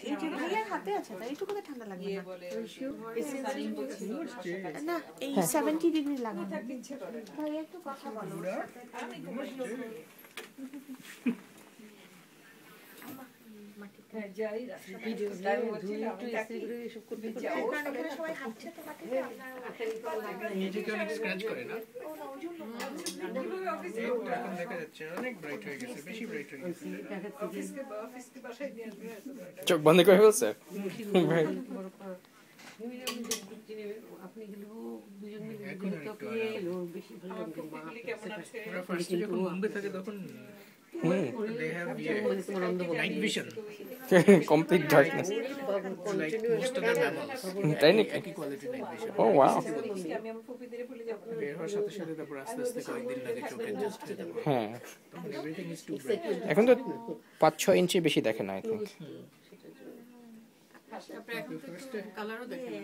এই যে ভাইয়ার হাতে আছে তাই এইটুকুতে ঠান্ডা লাগবে না এই 70 ডিগ্রি লাগবে ভাইয়া একটু কথা বলো চোখ বন্ধ করে ফেলছে complete darkness তাই নাকি ও ওয়াও হ্যাঁ এখন তো 5-6 ইঞ্চি বেশি দেখে না আই থিংক কালারও দেখে